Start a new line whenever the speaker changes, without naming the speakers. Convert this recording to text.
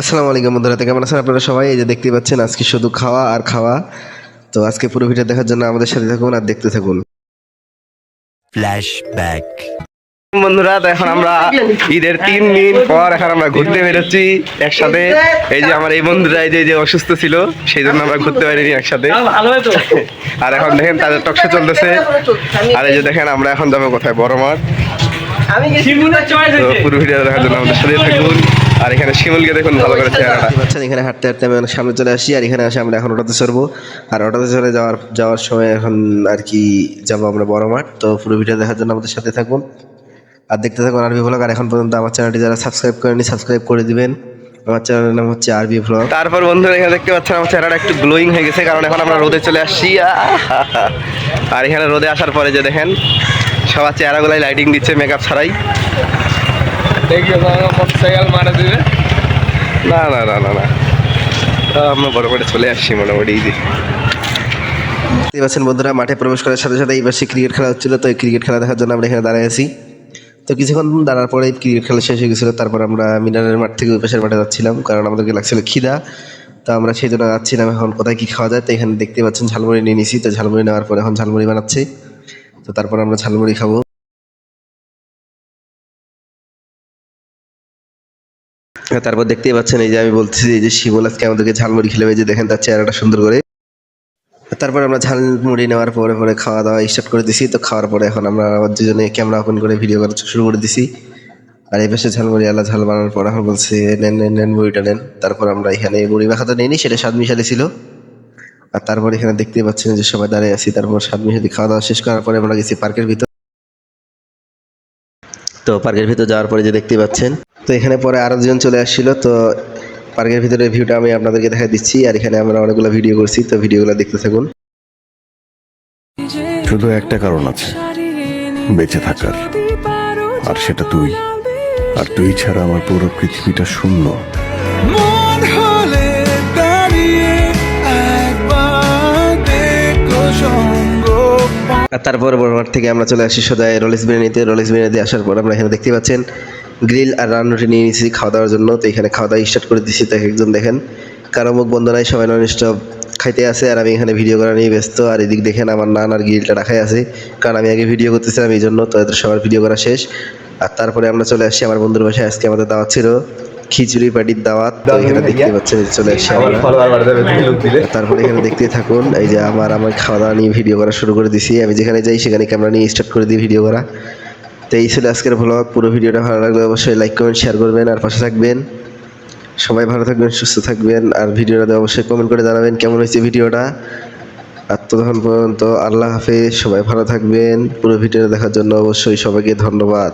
আসসালামু আলাইকুম বন্ধুরা, তো কেমন আছেন আপনারা সবাই? এই যে দেখতে পাচ্ছেন আজকে শুধু খাওয়া আর খাওয়া। তো আজকে পুরো ভিডিও দেখার জন্য আমাদের সাথে থাকুন আর দেখতে থাকুন।
ফ্ল্যাশব্যাক।
বন্ধুরা, তো এখন আমরা ঈদের 3 দিন পর এখন আমরা ঘুরতে বেরোচ্ছি একসাথে। এই যে আমার এই বন্ধুরা এই যে অসুস্থ ছিল, সেই জন্য আমরা ঘুরতে পারিনি একসাথে। আর এখন দেখেন তাদের টকশো চলতেছে। আর এই যে দেখেন আমরা এখন যাবো কোথায়, বড় মাঠ। তো পুরো ভিডিও দেখার জন্য আমাদের সাথে থাকুন। আর এখানে শিমুলকে দেখুন ভালো করে চেহারাটা।
দেখতে পাচ্ছেন এখানে হাঁটতে হাঁটতে আমি অনেক সামনে চলে আসি, আর এখানে আসে আমরা এখন অটোতে চড়বো। আর অটোতে চলে যাওয়ার সময় এখন আর কি যাবো আমরা বড় মাঠ। তো পুরো ভিডিও দেখার জন্য আমাদের সাথে থাকুন আর দেখতে থাকুন আরবি ভ্লগ। আর এখন পর্যন্ত আমার চ্যানেলটি যারা সাবস্ক্রাইব করেনি সাবস্ক্রাইব করে দিবেন। আমার চ্যানেলের নাম হচ্ছে আরবি ভ্লগ।
তারপর বন্ধুরা এখানে দেখতে পাচ্ছেন আমার চেহারাটা একটু গ্লোয়িং হয়ে গেছে, কারণ এখন আমরা রোদে চলে আসছি। আর এখানে রোদে আসার পরে যে দেখেন সবার চেহারাগুলাই লাইটিং দিচ্ছে মেকআপ ছাড়াই। না না না না না, আমরা বড় মাঠে চলে আসছি মোটামুটি।
দেখতে পাচ্ছেন বন্ধুরা, মাঠে প্রবেশ করার সাথে সাথে এই পাশে ক্রিকেট খেলা হচ্ছিল। তো এই ক্রিকেট খেলা দেখার জন্য আমরা এখানে দাঁড়ায় আছি। তো কিছুক্ষণ দাঁড়ার পরে ক্রিকেট খেলা শেষ হয়ে গেছিলো। তারপর আমরা মিনারের মাঠ থেকে ওই পাশের মাঠে যাচ্ছিলাম, কারণ আমাদেরকে লাগছিল খিদা। তো আমরা সেই জন্য যাচ্ছিলাম এখন কোথায় কী খাওয়া যায়। তো এখানে দেখতে পাচ্ছেন ঝালমুড়ি নিয়ে নিছি। তো ঝালমুড়ি নেওয়ার পরে এখন ঝালমুড়ি বানাচ্ছি। তো তারপর আমরা ঝালমুড়ি খাবো। তারপর দেখতেই পাচ্ছেন এই যে আমি বলতেছি এই যে শিমুল আজকে আমাদেরকে ঝালমুড়ি খেলে, এই যে দেখেন তার চেহারাটা সুন্দর করে। তারপর আমরা ঝালমুড়ি নেওয়ার পরে পরে খাওয়া দাওয়া স্টার্ট করে দিছি। তো খাওয়ার পরে এখন আমরা দুজনে ক্যামেরা ওপেন করে ভিডিও করা শুরু করে দিছি। আর এই পাশে ঝালমুড়ি আলা ঝাল বানানোর পর এখন বলছে নেন নেন নেন মুড়িটা নেন। তারপর আমরা এখানে মুড়ি মাখাতে নিইনি, সেটা স্বাদ মিশালি ছিল। আর তারপর এখানে দেখতে পাচ্ছেন যে সবাই দাঁড়িয়ে আছি। তারপর স্বাদ মিশালি খাওয়া দাওয়া শেষ করার পরে আমরা গেছি পার্কের ভিতর। তো পার্কের ভিতর যাওয়ার পরে যে দেখতে পাচ্ছেন, তো এখানে পরে আরো দুজন চলে আসছিল। তো পার্কের ভিতরে ভিউটা আমি আপনাদেরকে দেখা দিচ্ছি। আর এখানে আমরা অনেকগুলো ভিডিও করছি, তো ভিডিওগুলো দেখতে থাকুন।
শুধু একটা কারণ আছে বেঁচে থাকার, আর সেটা তুই। আর তুই ছাড়া আমার পুরো পৃথিবীটা শূন্য।
আর তারপরে বড় মাঠ থেকে আমরা চলে আসি সোজা রোলেক্স বিরিয়ানিতে। রোলেক্স বিরিয়ানিতে আসার পর আমরা এখানে দেখতে পাচ্ছেন গ্রিল আর রান্নাটি নিয়ে নিয়েছি খাওয়া দাওয়ার জন্য। তো এখানে খাওয়া দাওয়া স্টার্ট করে দিচ্ছি। তো একজন দেখেন কারো মুখ বন্ধ নাই, সবাই নন স্টপ খাইতে আছে। আর আমি এখানে ভিডিও করা নিয়ে ব্যস্ত। আর এদিক দেখেন আমার নান আর গ্রিলটা রাখাই আছে, কারণ আমি আগে ভিডিও করতেছিলাম এই জন্য। তো এদের সবার ভিডিও করা শেষ। আর তারপরে আমরা চলে আসছি আমার বন্ধুর বাসায়। আজকে আমাদের দাওয়াত ছিল খিচুড়ি পাটির দাওয়াত। তো এখানে দেখতে পাচ্ছেন চলে আসছি আমরা। তারপরে এখানে দেখতে থাকুন এই যে আমার খাওয়া দাওয়া নিয়ে ভিডিও করা শুরু করে দিছি। আমি যেখানে যাই সেখানে ক্যামেরা নিয়ে স্টার্ট করে দিই ভিডিও করা। তো এই ছিল আজকের ভ্লগ। পুরো ভিডিওটা ভালো লাগলে অবশ্যই লাইক কমেন্ট শেয়ার করবেন আর পাশে থাকবেন। সবাই ভালো থাকবেন, সুস্থ থাকবেন। আর ভিডিওটা অবশ্যই কমেন্ট করে জানাবেন কেমন হয়েছে ভিডিওটা। আর ততক্ষণ পর্যন্ত আল্লাহ হাফেজ, সবাই ভালো থাকবেন। পুরো ভিডিওটা দেখার জন্য অবশ্যই সবাইকে ধন্যবাদ।